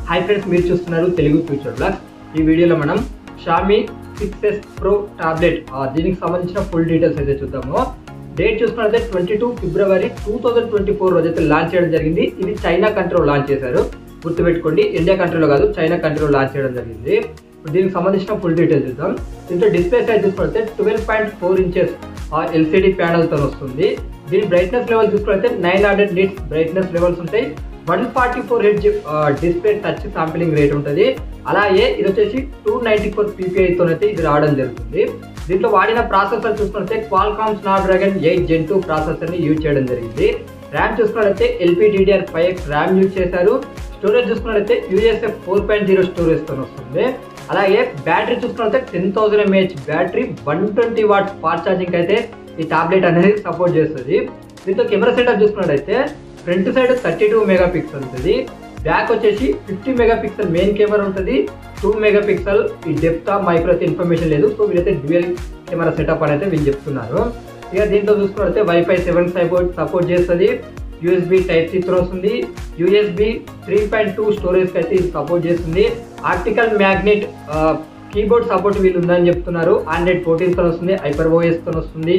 Hi friends, మీరు చూస్తున్నారు Telugu future blogs. ఈ వీడియోలో మనం Xiaomi 6s Pro టాబ్లెట్ దీనికి సంబంధించిన ఫుల్ డీటెయిల్స్ అయితే చూద్దాము. డేట్ చూసుకున్నట్లయితే 22 ఫిబ్రవరి 2024 రోజైతే లాంచ్ చేయడం జరిగింది. ఇది చైనా కంట్రీలో లాంచ్ చేశారు, గుర్తుపెట్టుకోండి. ఇండియా కంట్రీలో కాదు, చైనా కంట్రీలో లాంచ్ చేయడం జరిగింది. దీనికి సంబంధించిన ఫుల్ డీటెయిల్స్ చూద్దాం. దీంట్లో డిస్ప్లే సైజ్ చూసుకుంటే 12.4 ఇంచెస్ ఎల్సిడి ప్యానల్తో వస్తుంది. దీని బ్రైట్నెస్ లెవెల్ చూసుకుంటే 900 నిట్స్ బ్రైట్నెస్ లెవెల్స్ ఉంటాయి. 144 hertz display touch sampling rate ఉంటుంది. అలాగే ఇది వచ్చేసి 294 PPI తోనైతే ఇది రావడం జరుగుతుంది. దీంట్లో వాడిన ప్రాసెసర్ చూసుకుంటే Qualcomm Snapdragon 8 Gen 2 ప్రాసెసర్ని యూజ్ చేయడం జరిగింది. ర్యామ్ చూసుకున్నట్లయితే LPDDR5X ర్యామ్ యూజ్ చేశారు. స్టోరేజ్ చూసుకున్నట్లయితే USF 4.0 స్టోరేజ్తో వస్తుంది. అలాగే బ్యాటరీ చూసుకున్నట్లయితే 10,000 mAh battery 120 watt fast charging అయితే ఈ టాబ్లెట్ అనేది సపోర్ట్ చేస్తుంది. దీంతో కెమెరా సెటప్ చూసుకున్నట్లయితే ఫ్రంట్ సైడ్ 32 మెగాపిక్సెల్ ఉంటుంది. బ్యాక్ వచ్చేసి 50 మెగాపిక్సెల్ మెయిన్ కెమెరా ఉంటుంది. 2 మెగాపిక్సెల్ ఈ డెప్త్ మైక్రో ఇన్ఫర్మేషన్ లేదు. సో వీళ్ళైతే డ్యూయల్ కెమెరా సెటప్ అని అయితే వీళ్ళు చెప్తున్నారు. ఇక దీంట్లో చూసుకున్నట్లయితే Wi-Fi 7 సపోర్ట్ చేస్తుంది. USB Type-C వస్తుంది. USB 3.2 స్టోరేజ్ అయితే ఇది సపోర్ట్ చేస్తుంది. ఆప్టికల్ మ్యాగ్నెట్ కీబోర్డ్ సపోర్ట్ వీళ్ళు ఉందని చెప్తున్నారు. Android 14 తో వస్తుంది. HyperOS తో వస్తుంది.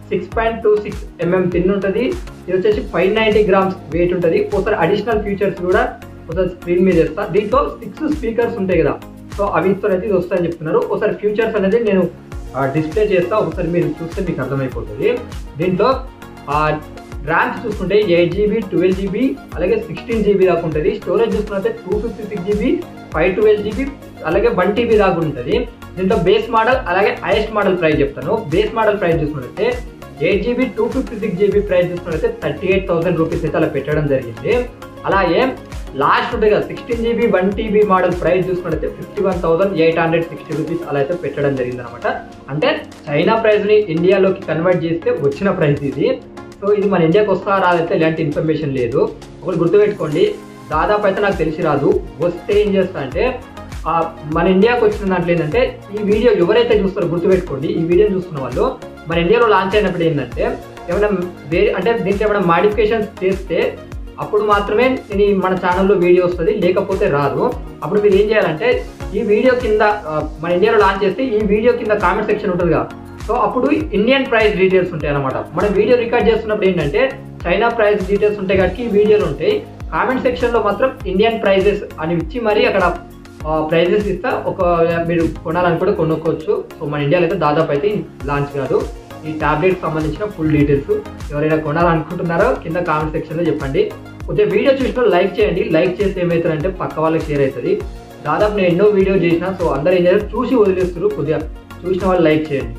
6.26 mm థిన్ ఉంటుంది. ఇది వచ్చేసి 590 గ్రామ్స్ వెయిట్ ఉంటుంది. ఒకసారి అడిషనల్ ఫీచర్స్ కూడా ఒకసారి స్క్రీన్ మీద చేస్తా. దీంట్లో 6 స్పీకర్స్ ఉంటాయి కదా, సో అవితో అయితే ఇది వస్తాయని చెప్తున్నారు. ఒకసారి ఫీచర్స్ అనేది నేను డిస్ప్లే చేస్తా, ఒకసారి మీరు చూస్తే మీకు అర్థమైపోతుంది. దీంట్లో ర్యామ్స్ చూసుకుంటే 8GB 12GB అలాగే 16GB దాకా ఉంటుంది. స్టోరేజ్ చూసుకుంటే 256GB 512GB అలాగే 1TB దాకా ఉంటుంది. దీంట్లో బేస్ మోడల్ అలాగే హైయెస్ట్ మోడల్ ప్రైస్ చెప్తాను. బేస్ మోడల్ ప్రైస్ చూసుకుంటే 8GB 256GB ప్రైస్ చూసుకుంటే 38,000 రూపీస్ అయితే అలా పెట్టడం జరిగింది. అలాగే లాస్ట్ ఉంటుంది కదా 16GB 1TB మోడల్ ప్రైస్ చూసుకుంటే 51,860 రూపీస్ అలా అయితే పెట్టడం జరిగింది అనమాట. అంటే చైనా ప్రైస్ని ఇండియాలోకి కన్వర్ట్ చేస్తే వచ్చిన ప్రైస్ ఇది. సో ఇది మన ఇండియాకి వస్తా రాదైతే ఇలాంటి ఇన్ఫర్మేషన్ లేదు. ఒకటి గుర్తుపెట్టుకోండి, దాదాపు అయితే నాకు తెలిసి రాదు. వస్తే ఏం చేస్తా అంటే మన ఇండియాకి వచ్చిన దాంట్లో ఏంటంటే ఈ వీడియో ఎవరైతే చూస్తారో గుర్తుపెట్టుకోండి, ఈ వీడియో చూస్తున్న వాళ్ళు మన ఇండియాలో లాంచ్ అయినప్పుడు ఏంటంటే ఏమైనా వేరే అంటే దీంట్లో ఏమైనా మాడిఫికేషన్స్ చేస్తే అప్పుడు మాత్రమే ఇది మన ఛానల్లో వీడియో వస్తుంది, లేకపోతే రాదు. అప్పుడు మీరు ఏం చేయాలంటే ఈ వీడియో కింద మన ఇండియాలో లాంచ్ చేస్తే ఈ వీడియో కింద కామెంట్ సెక్షన్ ఉంటుంది కదా, సో అప్పుడు ఇండియన్ ప్రైస్ డీటెయిల్స్ ఉంటాయి అనమాట. మనం వీడియో రికార్డ్ చేస్తున్నప్పుడు ఏంటంటే చైనా ప్రైస్ డీటెయిల్స్ ఉంటాయి కాబట్టి ఈ వీడియోలు ఉంటాయి. కామెంట్ సెక్షన్లో మాత్రం ఇండియన్ ప్రైజెస్ అని ఇచ్చి మరీ అక్కడ ప్రైజెస్ ఇస్తా ఒక మీరు కొనాలని కూడా కొనుక్కోవచ్చు. సో మన ఇండియాలో అయితే దాదాపు అయితే లాంచ్ కాదు. ఈ టాబ్లెట్ సంబంధించిన ఫుల్ డీటెయిల్స్ ఎవరైనా కొనాలనుకుంటున్నారో కింద కామెంట్ సెక్షన్లో చెప్పండి. కొద్దిగా వీడియో చూసిన లైక్ చేయండి. లైక్ చేస్తే ఏమవుతుందంటే పక్క వాళ్ళకి షేర్ అవుతుంది. దాదాపు నేను ఎన్నో వీడియో చేసిన, సో అందరూ ఏం చేస్తారు చూసి వదిలేస్తారు. కొద్దిగా చూసిన వాళ్ళు లైక్ చేయండి.